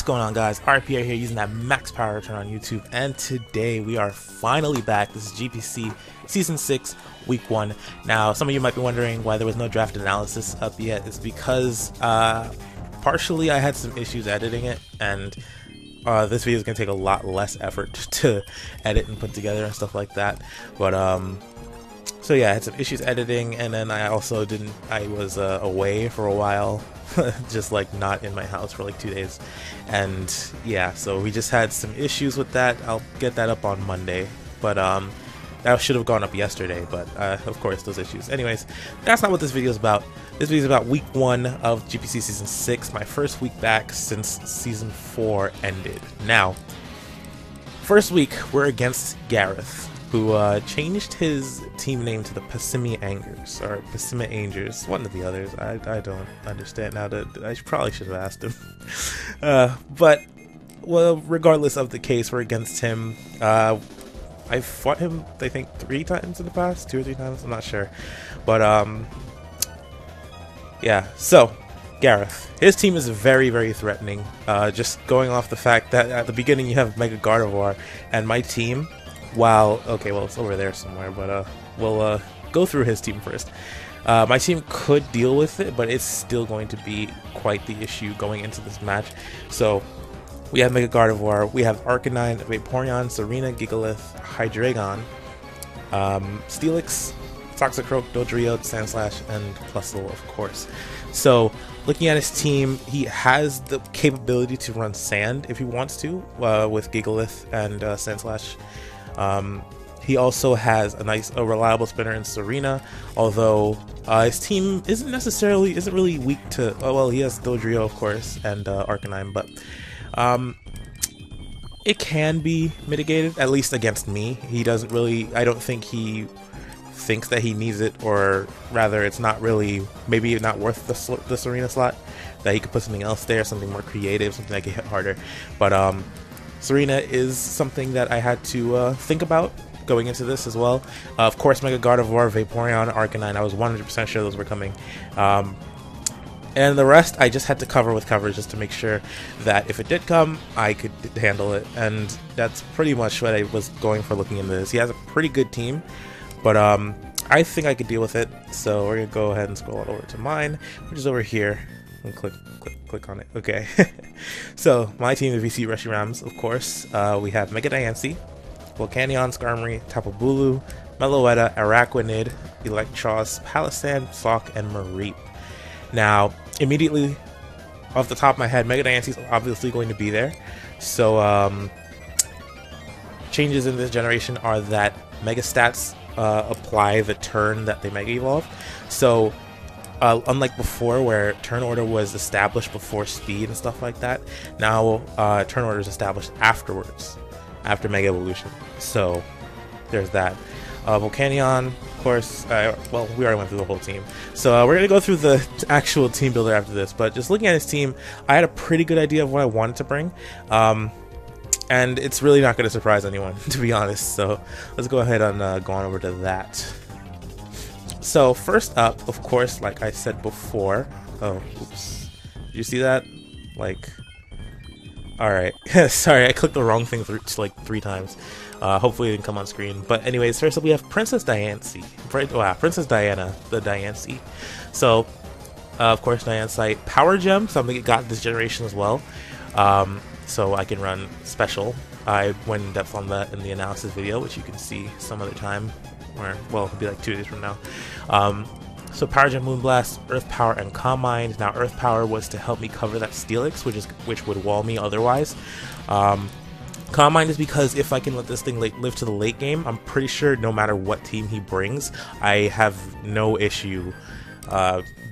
going on, guys? R.I.Pierre here, using that max power return on YouTube, and today we are finally back. This is GPC Season 6, Week 1. Now, some of you might be wondering why there was no draft analysis up yet. It's because, partially I had some issues editing it, and this video is going to take a lot less effort to edit and put together and stuff like that. But, so yeah, I had some issues editing, and then I also I was away for a while. Just like not in my house for like 2 days, and yeah, so we just had some issues with that. I'll get that up on Monday, but that should have gone up yesterday, but of course those issues. Anyways, that's not what this video is about. This video is about week 1 of GPC season 6, my first week back since season 4 ended. Now, first week we're against Gareth, who changed his team name to the PassimiAngers, or PassimiAngers, one of the others. I don't understand now. I probably should have asked him. But, well, regardless of the case, we're against him. I fought him, I think, 3 times in the past, 2 or 3 times, I'm not sure. But, yeah, so, Gareth. His team is very, very threatening. Just going off the fact that at the beginning you have Mega Gardevoir, and my team, while, okay, well, it's over there somewhere, but we'll go through his team first. My team could deal with it, but it's still going to be quite the issue going into this match. So, we have Mega Gardevoir, we have Arcanine, Vaporeon, Serena, Gigalith, Hydreigon, Steelix, Toxicroak, Dodrio, Sandslash, and Plusle, of course. So, looking at his team, he has the capability to run Sand if he wants to, with Gigalith and Sandslash. He also has a reliable spinner in Serena, although his team isn't really weak to, well, he has Dodrio, of course, and Arcanine, but it can be mitigated, at least against me. He doesn't really, I don't think he thinks that he needs it, or rather it's not really, maybe not worth the Serena slot, that he could put something else there, something more creative, something that could hit harder. But Serena is something that I had to think about going into this as well. Of course, Mega Gardevoir, Vaporeon, Arcanine, I was 100% sure those were coming. And the rest, I just had to cover with coverage just to make sure that if it did come, I could handle it. And that's pretty much what I was going for looking into this. He has a pretty good team, but I think I could deal with it. So we're going to go ahead and scroll on over to mine, which is over here. And click on it. Okay. So my team, the VCU Reshirams, of course. We have Mega Diancie, Volcanion, Skarmory, Tapu Bulu, Meloetta, Araquanid, Electros, Palisand, Sock, and Mareep. Now, immediately off the top of my head, Mega Diancie is obviously going to be there. So changes in this generation are that Mega Stats apply the turn that they Mega Evolve. So unlike before, where turn order was established before speed and stuff like that, now turn order is established afterwards, after Mega Evolution. So there's that. Volcanion, of course, well, we already went through the whole team. So we're going to go through the actual team builder after this, but just looking at his team, I had a pretty good idea of what I wanted to bring. And it's really not going to surprise anyone, to be honest. So let's go ahead and go on over to that. So first up, of course, like I said before, oh, oops, did you see that? Like, alright, sorry, I clicked the wrong thing like 3 times. Hopefully it didn't come on screen. But anyways, first up we have Princess Diancie. Wow, Princess Diana, the Diancie. So, of course, Diancie Power Gem, something it got this generation as well. So I can run Special. I went in depth on that in the analysis video, which you can see some other time. Or, well, it'll be like 2 days from now. So Power Gem, Moonblast, Earth Power, and Calm Mind. Now Earth Power was to help me cover that Steelix, which would wall me otherwise. Calm Mind is because if I can let this thing live to the late game, I'm pretty sure no matter what team he brings, I have no issue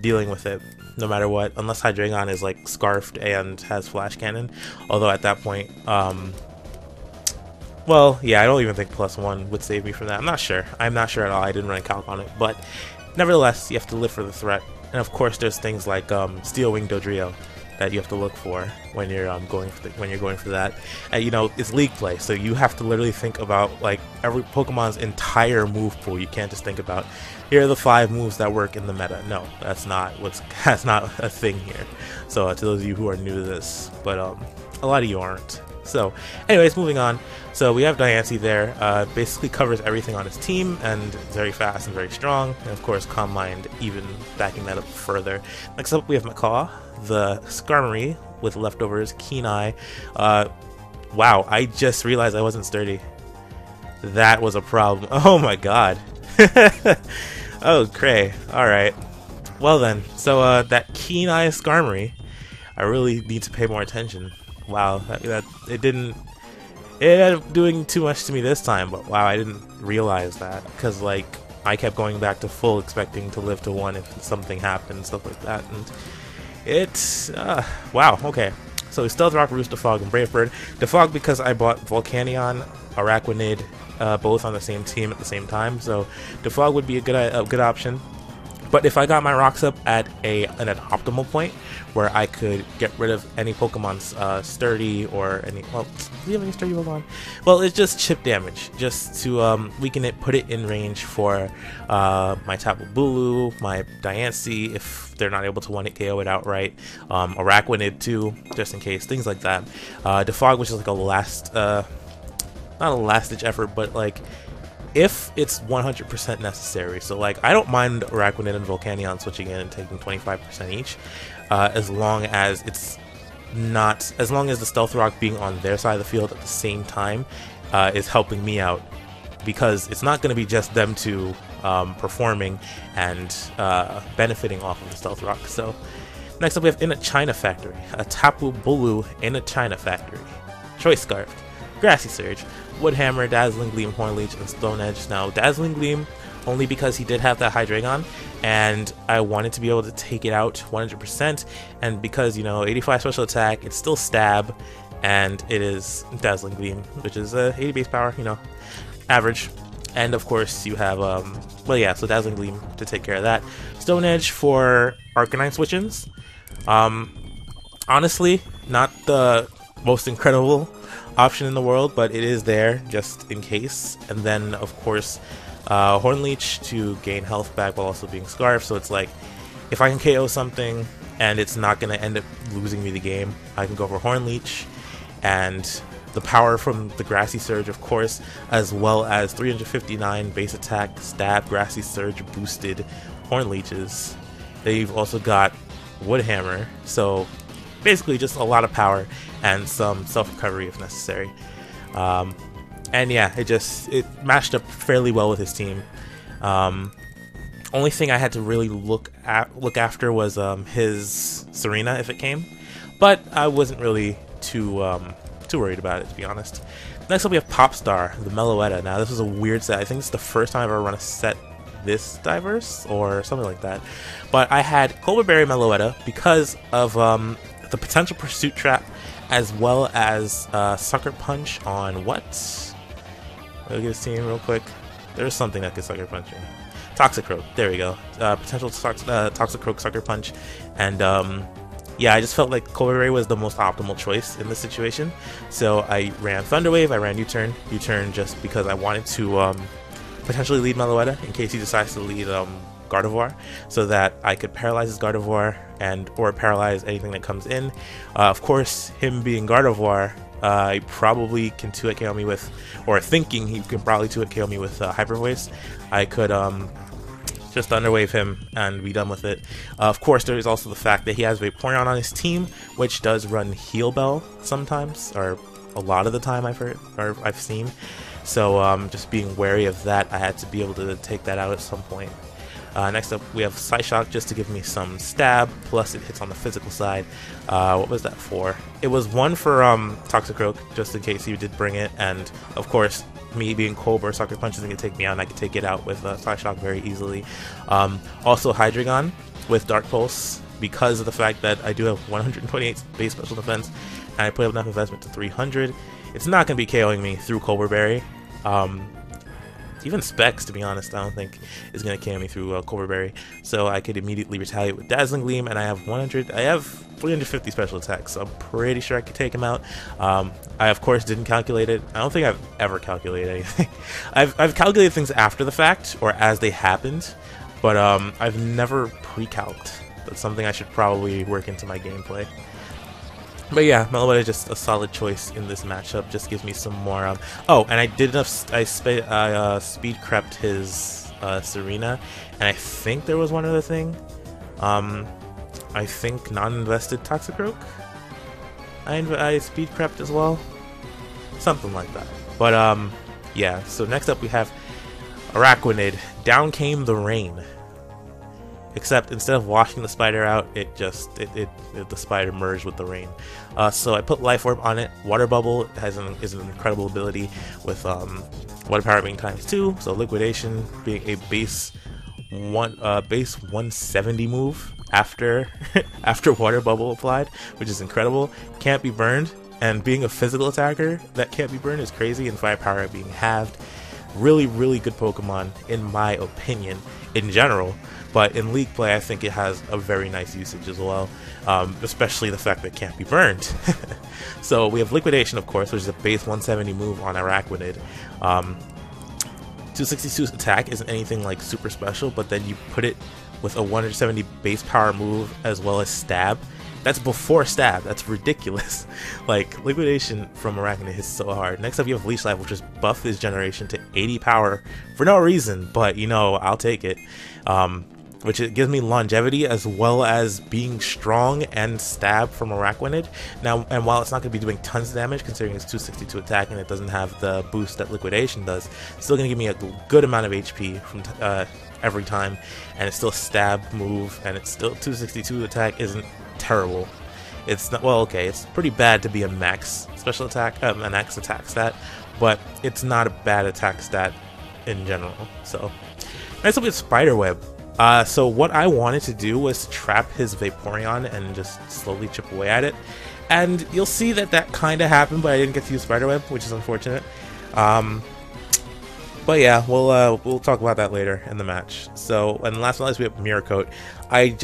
dealing with it, no matter what, unless Hydreigon is like scarfed and has Flash Cannon. Although at that point, well, yeah, I don't even think +1 would save me from that. I'm not sure at all. I didn't run a calc on it, but nevertheless, you have to live for the threat. And of course, there's things like Steel Wing Dodrio that you have to look for when you're going for that. And, you know, it's league play, so you have to literally think about like every Pokemon's entire move pool. You can't just think about, here are the 5 moves that work in the meta. No, that's not a thing here. So to those of you who are new to this, but a lot of you aren't. So, anyways, moving on. So we have Diancie there. Basically covers everything on his team and is very fast and very strong. And of course, Calm Mind even backing that up further. Next up, we have Macaw, the Skarmory with leftovers, Keen Eye. Wow, I just realized I wasn't sturdy. That was a problem. Oh my god. Oh, cray. Alright. Well then, so that Keen Eye Skarmory, I really need to pay more attention. Wow, that it ended up doing too much to me this time, but wow, I didn't realize that, because like I kept going back to full expecting to live to 1 if something happened, stuff like that, and it's wow. Okay, so Stealth Rock, Roost, Defog, and Brave Bird. Defog because I bought Volcanion, Araquanid, both on the same team at the same time, so Defog would be a good option. But if I got my rocks up at an optimal point where I could get rid of any Pokemon's sturdy or any, well, do you have any sturdy Pokemon? Well, it's just chip damage, just to weaken it, put it in range for my Tapu Bulu, my Diancie, if they're not able to 1-hit KO it outright, Araquanid too, just in case, things like that. Defog, which is like a last, not a last-ditch effort, but like, if it's 100% necessary. So like, I don't mind Araquanid and Volcanion switching in and taking 25% each, as long as it's not, as long as the Stealth Rock being on their side of the field at the same time is helping me out, because it's not going to be just them two performing and benefiting off of the Stealth Rock. So next up we have In a China Factory, a Tapu Bulu in a China Factory, Choice Scarf, Grassy Surge, Woodhammer, Dazzling Gleam, Hornleech, and Stone Edge. Now, Dazzling Gleam, only because he did have that Hydreigon, and I wanted to be able to take it out 100%, and because, you know, 85 special attack, it's still stab, and it is Dazzling Gleam, which is 80 base power, you know, average. And of course, you have, well, yeah, so Dazzling Gleam to take care of that. Stone Edge for Arcanine switch-ins. Honestly, not the most incredible option in the world, but it is there just in case. And then of course Hornleech to gain health back while also being Scarf, so it's like if I can KO something and it's not going to end up losing me the game, I can go for Hornleech, and the power from the Grassy Surge of course, as well as 359 base attack, stab, Grassy Surge boosted Hornleeches. They've also got Woodhammer, so basically just a lot of power and some self-recovery if necessary. And yeah, it matched up fairly well with his team. Only thing I had to really look after was his Serena if it came, but I wasn't really too worried about it, to be honest. Next up we have Popstar, the Meloetta. Now this was a weird set. I think it's the first time I've ever run a set this diverse or something like that. But I had Cobra Berry Meloetta because of the potential Pursuit Trap, as well as Sucker Punch on what? Look at this team real quick. There's something that could Sucker Punch me. Toxicroak, there we go. Potential Toxicroak Sucker Punch, and yeah, I just felt like Cobra Berry was the most optimal choice in this situation. So I ran Thunder Wave, I ran U-Turn just because I wanted to potentially lead Meloetta in case he decides to lead Gardevoir, so that I could paralyze his Gardevoir or paralyze anything that comes in. Of course, him being Gardevoir, he probably can 2-hit KO me with, or thinking he can probably 2-hit KO me with Hyper Voice. I could just Thunder Wave him and be done with it. Of course, there is also the fact that he has Vaporeon on his team, which does run Heal Bell sometimes, or a lot of the time I've seen. So just being wary of that, I had to be able to take that out at some point. Next up, we have Psyshock just to give me some stab, plus it hits on the physical side. What was that for? It was one for Toxicroak, just in case you did bring it, and of course, me being Cobra, Sucker Punch isn't going to take me out, and I can take it out with Psyshock very easily. Also Hydreigon with Dark Pulse, because of the fact that I do have 128 base special defense, and I put enough investment to 300. It's not going to be KOing me through Cobra Berry. Even Specs, to be honest, I don't think is going to KO me through Cobra Berry. So I could immediately retaliate with Dazzling Gleam, and I have 350 special attacks, so I'm pretty sure I could take him out. I of course didn't calculate it. I don't think I've ever calculated anything. I've calculated things after the fact, or as they happened, but I've never pre-calced. That's something I should probably work into my gameplay. But yeah, Meloetta is just a solid choice in this matchup. Just gives me some more. Oh, and I did enough. I speed crept his Serena, and I think there was one other thing. I think non-invested Toxicroak. I speed crept as well, something like that. But yeah. So next up we have Araquanid. Down came the rain. Except instead of washing the spider out, the spider merged with the rain. So I put Life Orb on it. Water Bubble is an incredible ability with water power being ×2. So Liquidation being a base 170 move after after Water Bubble applied, which is incredible. Can't be burned, and being a physical attacker that can't be burned is crazy. And Firepower being halved. Really, really good Pokemon in my opinion in general. But in League play, I think it has a very nice usage as well, especially the fact that it can't be burned. So we have Liquidation, of course, which is a base 170 move on Araquanid. 262's attack isn't anything like super special, but then you put it with a 170 base power move as well as Stab. That's before Stab. That's ridiculous. Like, Liquidation from Araquanid hits so hard. Next up, you have Leech Life, which just buffed this generation to 80 power for no reason, but, you know, I'll take it. Which it gives me longevity as well as being strong and stab from Araquanid. Now, and while it's not going to be doing tons of damage, considering it's 262 attack and it doesn't have the boost that Liquidation does, it's still going to give me a good amount of HP from every time, and it's still a stab move, and it's still 262 attack isn't terrible. It's not, well, okay, it's pretty bad to be a max special attack, a max attack stat, but it's not a bad attack stat in general. So, next up is Spiderweb. So what I wanted to do was trap his Vaporeon and just slowly chip away at it, and you'll see that that kind of happened, but I didn't get to use Spiderweb, which is unfortunate. But yeah, we'll talk about that later in the match. So, and last but not least, we have Mirror Coat. I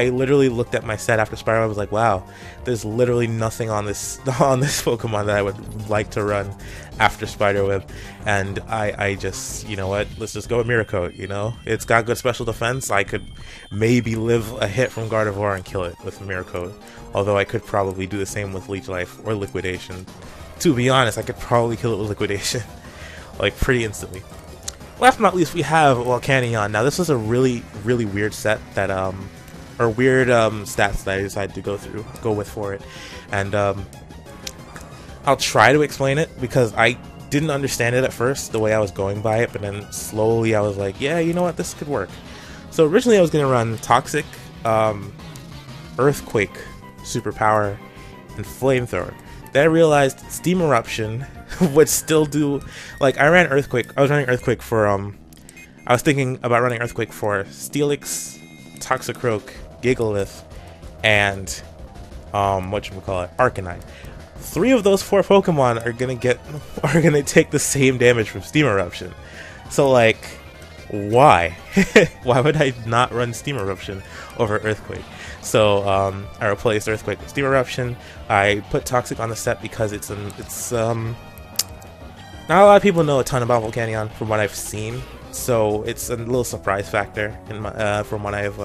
literally looked at my set after Spiderweb. I was like, wow, there's literally nothing on this Pokemon that I would like to run after Spiderweb, and I just, you know what, let's just go with Mirror Coat. You know, it's got good special defense. I could maybe live a hit from Gardevoir and kill it with Mirror Coat. Although I could probably do the same with Leech Life or Liquidation. To be honest, I could probably kill it with Liquidation. Like, pretty instantly. Last but not least, we have Volcanion. Now, this was a really, really weird set that, or weird stats that I decided to go with for it. And I'll try to explain it because I didn't understand it at first, the way I was going by it, but then slowly I was like, yeah, you know what, this could work. So originally I was going to run Toxic, Earthquake, Superpower, and Flamethrower. Then I realized Steam Eruption would still do, like, I ran Earthquake. I was running Earthquake for, I was thinking about running Earthquake for Steelix, Toxicroak, Gigalith, and, whatchamacallit, Arcanine. 3 of those 4 Pokemon are gonna take the same damage from Steam Eruption. So, like, why? Why would I not run Steam Eruption over Earthquake? So I replaced Earthquake with Steam Eruption. I put Toxic on the set because it's not a lot of people know a ton about Volcanion from what I've seen, so it's a little surprise factor in my, from what I've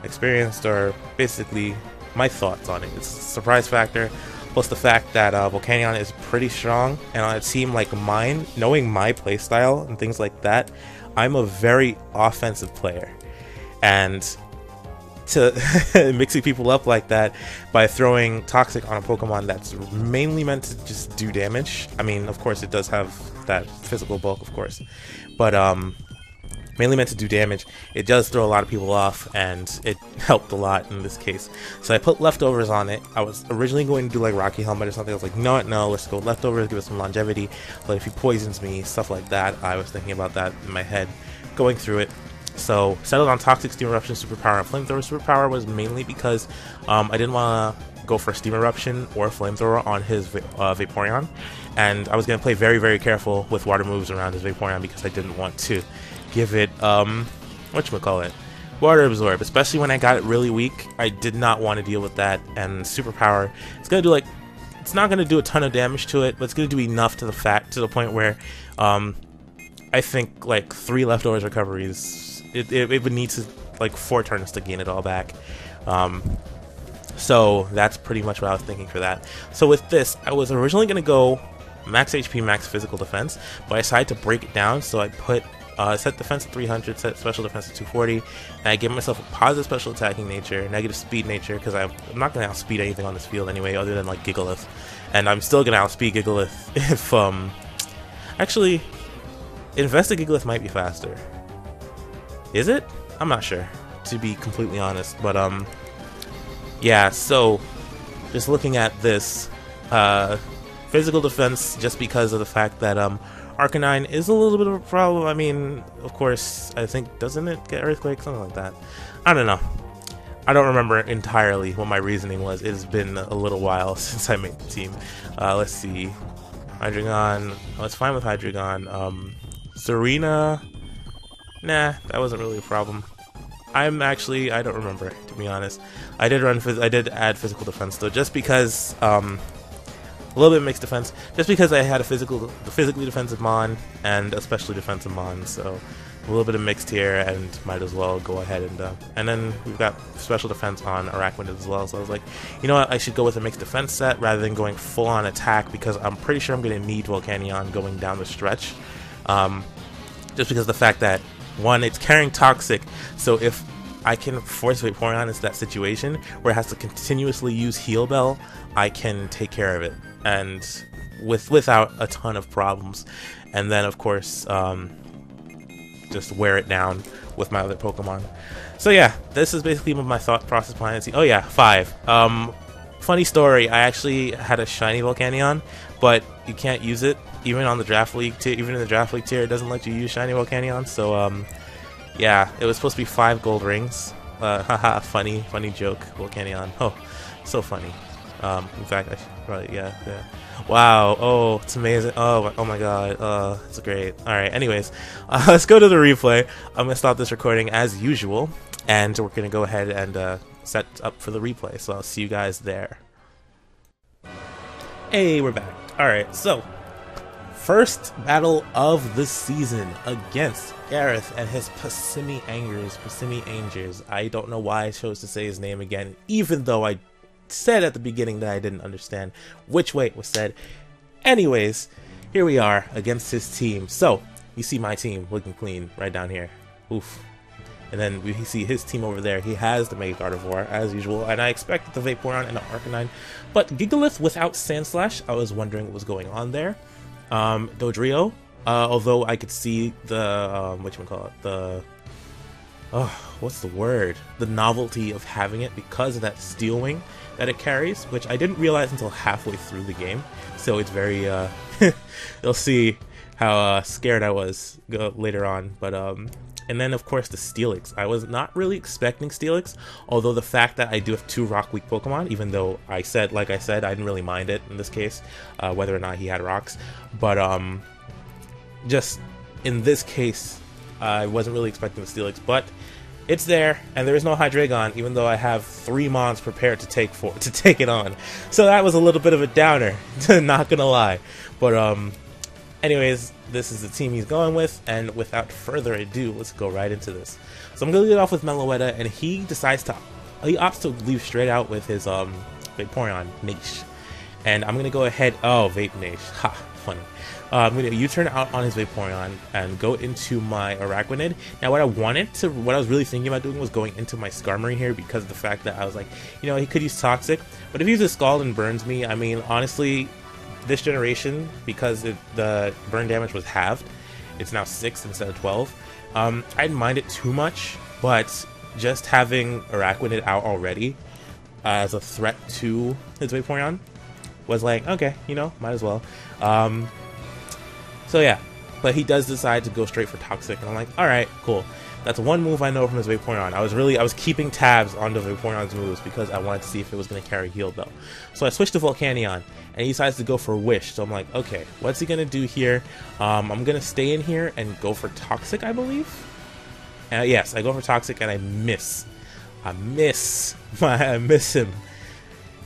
experienced, or basically my thoughts on it. It's a surprise factor, plus the fact that Volcanion is pretty strong, and on a team like mine, knowing my playstyle and things like that, I'm a very offensive player, and to mixing people up like that by throwing Toxic on a Pokemon that's mainly meant to just do damage. I mean, of course, it does have that physical bulk, of course, but mainly meant to do damage. It does throw a lot of people off, and it helped a lot in this case. So I put Leftovers on it. I was originally going to do like Rocky Helmet or something. I was like, no, let's go Leftovers, give it some longevity. But if he poisons me, stuff like that, I was thinking about that in my head, going through it. So settled on Toxic, Steam Eruption, Superpower, and Flamethrower. Superpower was mainly because I didn't want to go for Steam Eruption or Flamethrower on his Vaporeon, and I was going to play very, very careful with water moves around his Vaporeon because I didn't want to give it whatchamacallit, Water Absorb, especially when I got it really weak. I did not want to deal with that. And Superpower, it's going to do like, it's not going to do a ton of damage to it, but it's going to do enough to the point where I think like 3 Leftovers recoveries, it would need to like 4 turns to gain it all back. So that's pretty much what I was thinking for that. So with this, I was originally going to go max HP, max physical defense, but I decided to break it down. So I put set defense to 300, set special defense to 240, and I gave myself a positive special attacking nature, negative speed nature, because I'm not going to outspeed anything on this field anyway, other than like Gigalith. And I'm still going to outspeed Gigalith if, actually, Invested Gigalith might be faster. Is it? I'm not sure, to be completely honest, but, yeah, so, just looking at this, physical defense, just because of the fact that, Arcanine is a little bit of a problem. I mean, of course, I think, doesn't it get Earthquake? Something like that. I don't know. I don't remember entirely what my reasoning was. It has been a little while since I made the team. Let's see. Hydreigon. Oh, it's fine with Hydreigon. Serena. Nah, that wasn't really a problem. I don't remember, to be honest. I did add physical defense though, just because, a little bit of mixed defense, just because I had a physically defensive Mon and a specially defensive Mon, so a little bit of mixed here, and might as well go ahead and then we've got special defense on Araquanid as well. So I was like, you know what, I should go with a mixed defense set rather than going full on attack, because I'm pretty sure I'm going to need Volcanion going down the stretch, just because of the fact that, one, it's carrying Toxic, so if I can force Vaporeon into that situation where it has to continuously use Heal Bell, I can take care of it, and without a ton of problems. And then, of course, just wear it down with my other Pokemon. So yeah, this is basically my thought process behind it. Oh yeah, 5. Funny story, I actually had a shiny Volcanion, but you can't use it even on the draft league tier. Even in the draft league tier, it doesn't let you use shiny Volcanion. So yeah, it was supposed to be 5 gold rings. Haha, funny joke, Volcanion. Oh, so funny. In fact, I should probably, yeah. Wow, oh, it's amazing. Oh my god, it's great. Alright, anyways, let's go to the replay. I'm gonna stop this recording as usual, and we're gonna go ahead and set up for the replay, so I'll see you guys there. Hey, we're back. Alright, so, first battle of the season against Gareth and his PassimiAngers. I don't know why I chose to say his name again, even though I said at the beginning that I didn't understand which way it was said. Anyways, here we are against his team. So, you see my team looking clean right down here. Oof. And then we see his team over there. He has the Mega Gardevoir, as usual, and I expected the Vaporeon and the Arcanine. But Gigalith without Sandslash, I was wondering what was going on there. Dodrio, although I could see the, what's the word? The novelty of having it because of that Steel Wing that it carries, which I didn't realize until halfway through the game. So it's very, you'll see how scared I was later on. But, and then of course the Steelix. I was not really expecting Steelix, although the fact that I do have 2 rock weak Pokemon, even though like I said, I didn't really mind it in this case, whether or not he had rocks. But, just in this case, I wasn't really expecting the Steelix, but it's there, and there is no Hydreigon, even though I have 3 Mons prepared to take it on. So that was a little bit of a downer, not gonna lie. But anyways, this is the team he's going with, and without further ado, let's go right into this. So I'm gonna lead off with Meloetta, and he opts to leave straight out with his Vaporeon Niche, and I'm gonna go ahead. Oh, Vape Niche, ha, funny. I'm going to U-turn out on his Vaporeon and go into my Araquanid. Now, what I was really thinking about doing was going into my Skarmory here, because of the fact that I was like, you know, he could use Toxic, but if he uses Scald and burns me, I mean, honestly, this generation, because the burn damage was halved, it's now 6 instead of 12. I didn't mind it too much, but just having Araquanid out already as a threat to his Vaporeon was like, okay, you know, might as well. So yeah, but he does decide to go straight for Toxic, and I'm like, alright, cool. That's one move I know from his Vaporeon. I was keeping tabs on the Vaporeon's moves because I wanted to see if it was going to carry Heal Bell. So I switched to Volcanion, and he decides to go for Wish. So I'm like, okay, what's he going to do here? I'm going to stay in here and go for Toxic, I believe? Yes, I go for Toxic, and I miss. I miss him.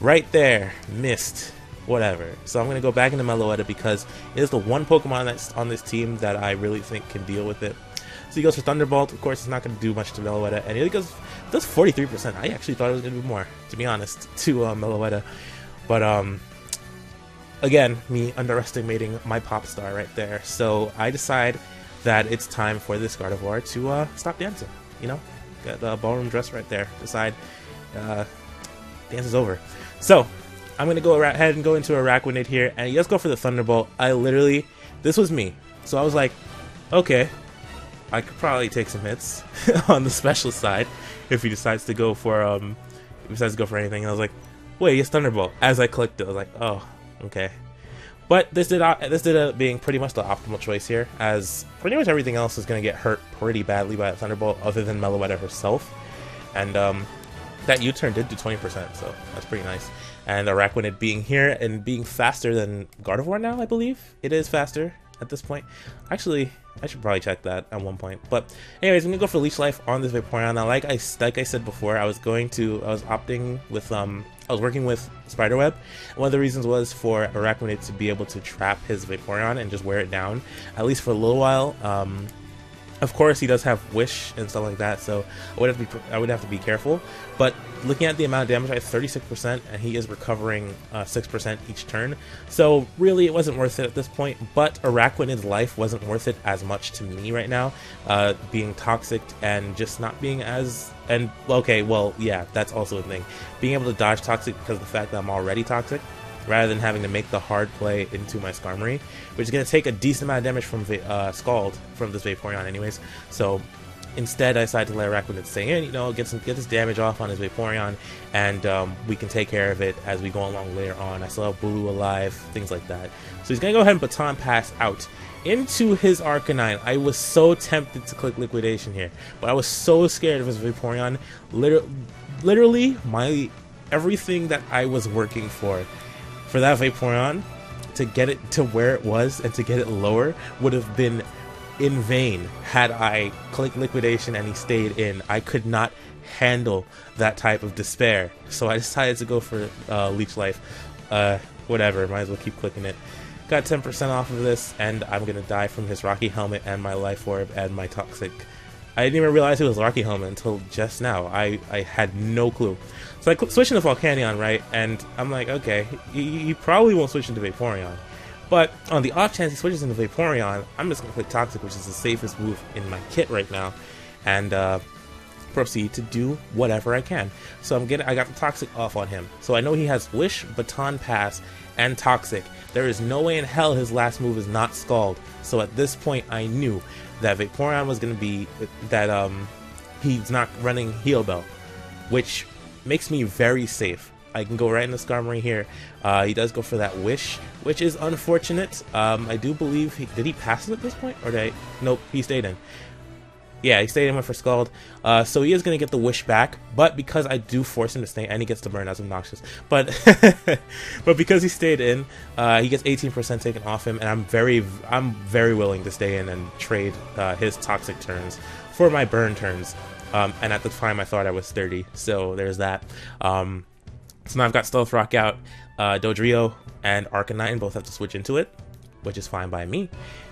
Right there. Missed. Whatever. So I'm going to go back into Meloetta because it is the one Pokemon that's on this team that I really think can deal with it. So he goes for Thunderbolt. Of course, it's not going to do much to Meloetta, and he does 43%. I actually thought it was going to be more, to be honest, to Meloetta. But again, me underestimating my pop star right there. So I decide that it's time for this Gardevoir to stop dancing. You know, got the ballroom dress right there. Decide dance is over. So I'm going to go ahead and go into Araquanid here, and he does go for the Thunderbolt. This was me. So I was like, okay, I could probably take some hits on the special side if he decides to go for anything. And I was like, wait, it's Thunderbolt. As I clicked it, I was like, oh, okay. But this did up being pretty much the optimal choice here, as pretty much everything else is going to get hurt pretty badly by the Thunderbolt, other than Meloetta herself. And that U-turn did do 20%, so that's pretty nice. And Araquanid being here and being faster than Gardevoir now, I believe it is faster at this point. Actually, I should probably check that at one point. But anyways, I'm gonna go for Leech Life on this Vaporeon. Now, like I said before, I was working with Spiderweb. One of the reasons was for Araquanid to be able to trap his Vaporeon and just wear it down, at least for a little while. Of course, he does have Wish and stuff like that, so I would have to be careful. But looking at the amount of damage, I have 36%, and he is recovering 6% each turn. So really, it wasn't worth it at this point. But Araquanid's life wasn't worth it as much to me right now, being toxic and just not being as. And okay, well, yeah, that's also a thing. Being able to dodge toxic because of the fact that I'm already toxic, rather than having to make the hard play into my Skarmory, which is going to take a decent amount of damage from Scald from this Vaporeon anyways. So instead, I decided to let Araquanid stay in, you know, get this damage off on his Vaporeon, and we can take care of it as we go along later on. I still have Bulu alive, things like that. So he's going to go ahead and Baton Pass out into his Arcanine. I was so tempted to click Liquidation here, but I was so scared of his Vaporeon. Literally, everything that I was working for that Vaporeon, to get it to where it was and to get it lower, would have been in vain had I clicked Liquidation and he stayed in. I could not handle that type of despair, so I decided to go for Leech Life. Whatever, might as well keep clicking it. Got 10% off of this, and I'm gonna die from his Rocky Helmet and my Life Orb and my Toxic. I didn't even realize it was Rocky Helmet until just now. I had no clue. So I switched into Volcanion, right? And I'm like, okay, he probably won't switch into Vaporeon. But on the off chance he switches into Vaporeon, I'm just going to click Toxic, which is the safest move in my kit right now, and proceed to do whatever I can. So I got the Toxic off on him. So I know he has Wish, Baton Pass, and Toxic. There is no way in hell his last move is not Scald. So at this point, I knew that Vaporeon was going to be that he's not running Heal Bell, which makes me very safe. I can go right in the Skarmory here. He does go for that Wish, which is unfortunate. I do believe did he pass it at this point, or did I? Nope, he stayed in. Yeah, he stayed in, went for Scald. So he is going to get the Wish back, but because I do force him to stay, and he gets the burn, that's obnoxious. But but because he stayed in, he gets 18% taken off him, and I'm very willing to stay in and trade his Toxic turns for my burn turns. And at the time, I thought I was 30, so there's that. So now I've got Stealth Rock out. Dodrio and Arcanine both have to switch into it, which is fine by me.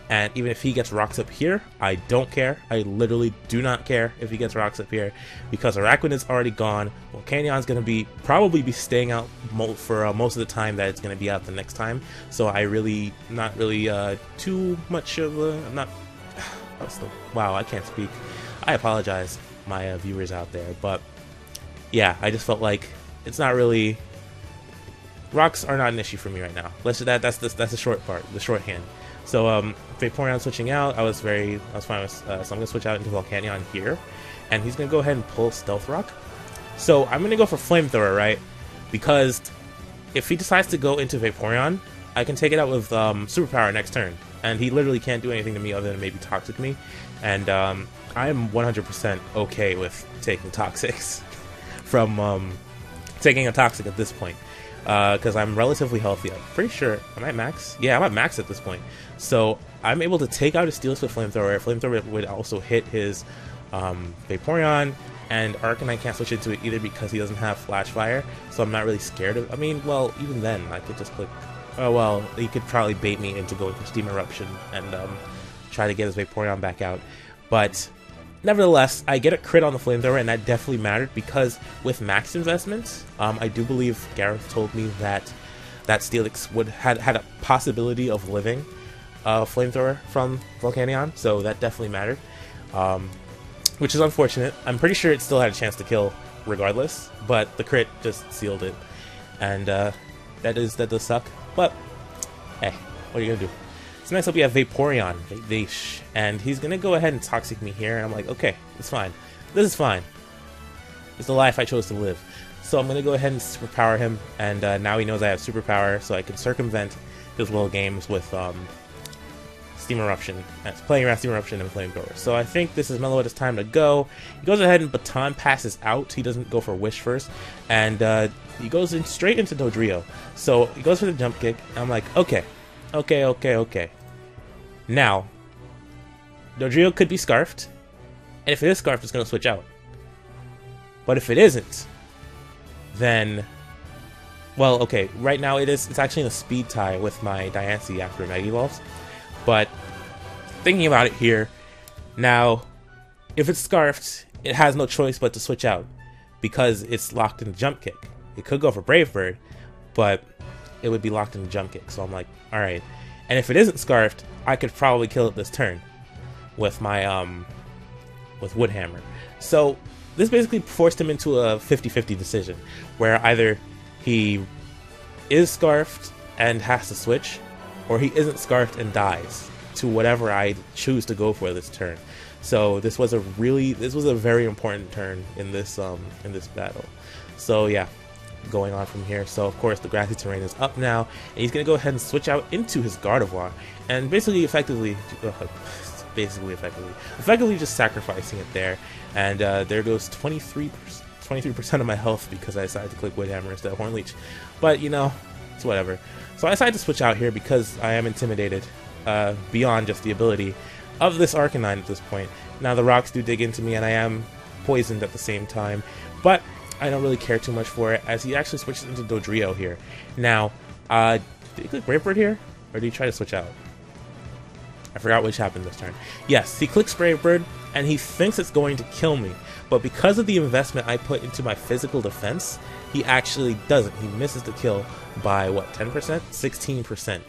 And even if he gets Rocks up here, I don't care. I literally do not care if he gets Rocks up here, because Araquanid's already gone. Volcanion's going to probably be staying out for most of the time that it's going to be out the next time. So I not really too much of a... I'm not... Wow, I can't speak. I apologize, my viewers out there. But yeah, I just felt like it's not really... Rocks are not an issue for me right now. That's the short part, the shorthand. So Vaporeon switching out, I was fine with, so I'm gonna switch out into Volcanion here, and he's gonna go ahead and pull Stealth Rock. So I'm gonna go for Flamethrower, right? Because if he decides to go into Vaporeon, I can take it out with Superpower next turn, and he literally can't do anything to me other than maybe Toxic me, and I am 100% okay with taking Toxics from taking a Toxic at this point. Because I'm relatively healthy. I'm pretty sure, am I max? Yeah, I'm at max at this point. So I'm able to take out his Steelix with Flamethrower. Flamethrower would also hit his Vaporeon, and Arcanine can't switch into it either because he doesn't have Flash Fire. So I'm not really scared of. I mean, well, even then I could just click. Oh well, he could probably bait me into going for Steam Eruption and try to get his Vaporeon back out. But nevertheless, I get a crit on the flamethrower, and that definitely mattered because with max investments, I do believe Gareth told me that Steelix had a possibility of living flamethrower from Volcanion, so that definitely mattered, which is unfortunate. I'm pretty sure it still had a chance to kill regardless, but the crit just sealed it, and that does suck. But hey, what are you gonna do? So next up we have Vaporeon, and he's gonna go ahead and Toxic me here, and I'm like, okay, it's fine. This is fine. It's the life I chose to live. So I'm gonna go ahead and superpower him, and now he knows I have superpower, so I can circumvent his little games with Steam Eruption, playing around Steam Eruption and Flamethrower. So I think this is Meloetta's time to go. He goes ahead and Baton passes out. He doesn't go for Wish first, and he goes in straight into Dodrio. So he goes for the jump kick, and I'm like, okay. Now, Dodrio could be Scarfed, and if it is Scarfed, it's going to switch out. But if it isn't, then, well, okay, right now it's actually in a speed tie with my Diancie after Mega Evolves. But thinking about it here, now, if it's Scarfed, it has no choice but to switch out because it's locked in jump kick. It could go for Brave Bird, but it would be locked in the jump kick. So I'm like, all right. And if it isn't Scarfed, I could probably kill it this turn with my with Wood Hammer. So this basically forced him into a 50-50 decision, where either he is Scarfed and has to switch, or he isn't Scarfed and dies to whatever I choose to go for this turn. So this was a very important turn in this battle. So yeah, going on from here. So of course the grassy terrain is up now, and he's gonna go ahead and switch out into his Gardevoir, and basically effectively just sacrificing it there. And there goes 23% of my health because I decided to click Wood Hammer instead of Horn Leech. But you know, it's whatever. So I decided to switch out here because I am intimidated beyond just the ability of this Arcanine at this point. Now the rocks do dig into me, and I am poisoned at the same time, but I don't really care too much for it, as he actually switches into Dodrio here. Now, did he click Brave Bird here, or did he try to switch out? I forgot which happened this turn. Yes, he clicks Brave Bird, and he thinks it's going to kill me, but because of the investment I put into my physical defense, he actually doesn't. He misses the kill by, what, 10%? 16%.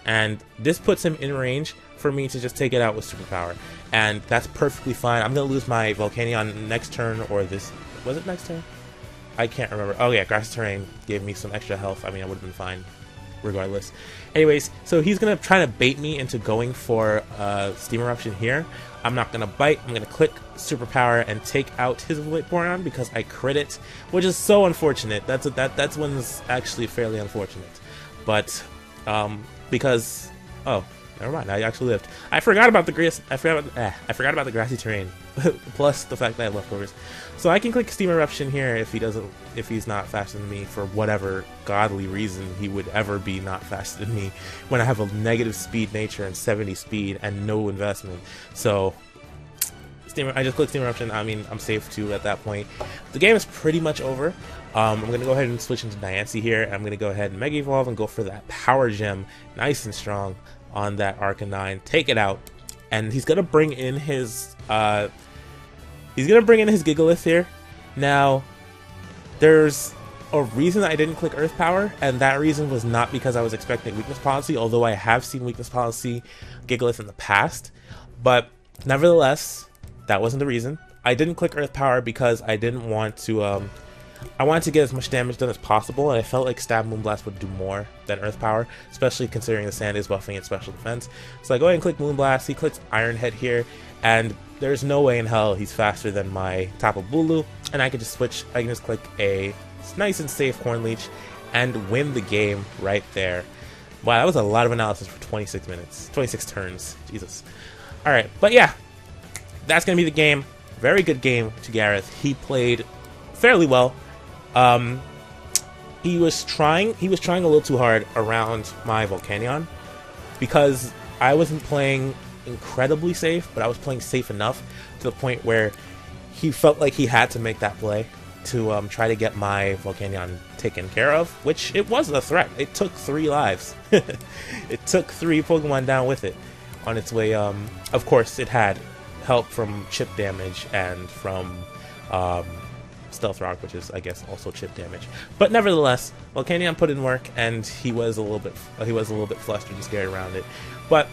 And this puts him in range for me to just take it out with Superpower, and that's perfectly fine. I'm going to lose my Volcanion next turn, or this... Was it next turn? I can't remember. Oh yeah, Grassy Terrain gave me some extra health. I mean, I would have been fine regardless. Anyways, so he's going to try to bait me into going for Steam Eruption here. I'm not going to bite. I'm going to click Superpower and take out his Vaporeon because I crit it, which is so unfortunate. That's one's actually fairly unfortunate. But because never mind, I actually lived. I forgot about the grassy terrain, plus the fact that I have leftovers. So I can click Steam Eruption here if he's not faster than me for whatever godly reason he would ever be not faster than me when I have a negative speed nature and 70 speed and no investment. So I just click Steam Eruption. I mean, I'm safe too at that point. The game is pretty much over. I'm going to go ahead and switch into Diancie here. I'm going to go ahead and Mega Evolve and go for that Power Gem, nice and strong on that Arcanine. Take it out, and he's going to bring in his Gigalith here. Now, there's a reason I didn't click Earth Power, and that reason was not because I was expecting Weakness Policy, although I have seen Weakness Policy Gigalith in the past. But nevertheless, that wasn't the reason. I didn't click Earth Power because I didn't want to, I wanted to get as much damage done as possible, and I felt like Stab Moonblast would do more than Earth Power, especially considering the sand is buffing its special defense. So I go ahead and click Moonblast. He clicks Iron Head here, and there's no way in hell he's faster than my Tapu Bulu, and I can just switch. I can just click a nice and safe Horn Leech and win the game right there. Wow, that was a lot of analysis for 26 minutes, 26 turns. Jesus. All right, but yeah, that's gonna be the game. Very good game to Gareth. He played fairly well. He was trying a little too hard around my Volcanion because I wasn't playing incredibly safe, but I was playing safe enough to the point where he felt like he had to make that play to try to get my Volcanion taken care of, which it was a threat. It took 3 lives. It took 3 Pokemon down with it on its way. Of course, it had help from chip damage and from stealth rock, which is I guess also chip damage. But nevertheless, Volcanion put in work, and he was a little bit flustered and scared around it. But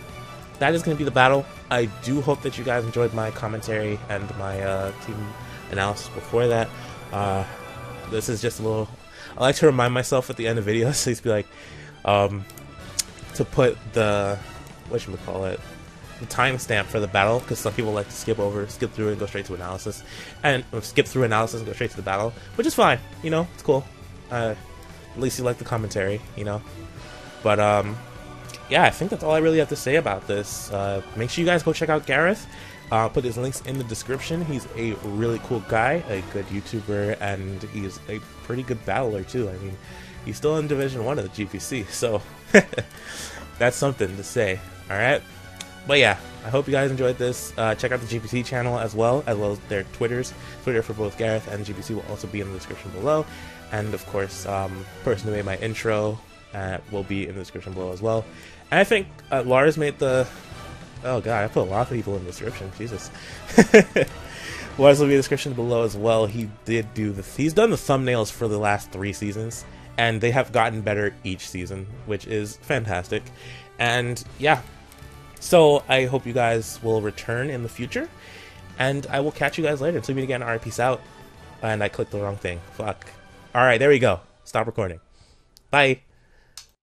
that is going to be the battle. I do hope that you guys enjoyed my commentary and my team analysis before that. This is just a little. I like to remind myself at the end of videos, so to be like, to put the the timestamp for the battle, because some people like to skip through and go straight to analysis, and skip through analysis and go straight to the battle, which is fine. You know, it's cool. At least you like the commentary, you know. But yeah, I think that's all I really have to say about this. Make sure you guys go check out Gareth. I'll put his links in the description. He's a really cool guy, a good YouTuber, and he's a pretty good battler too. I mean, he's still in Division 1 of the GPC, so that's something to say. Alright? But yeah, I hope you guys enjoyed this. Check out the GPC channel as well as their Twitters. Twitter for both Gareth and GPC will also be in the description below. And of course, person who made my intro will be in the description below as well. And I think Lars made the... Oh god, I put a lot of people in the description. Jesus. Lars will be in the description below as well. He did do he's done the thumbnails for the last 3 seasons, and they have gotten better each season, which is fantastic. And yeah, so I hope you guys will return in the future, and I will catch you guys later. Until we meet again, alright, peace out. And I clicked the wrong thing. Fuck. Alright, there we go. Stop recording. Bye.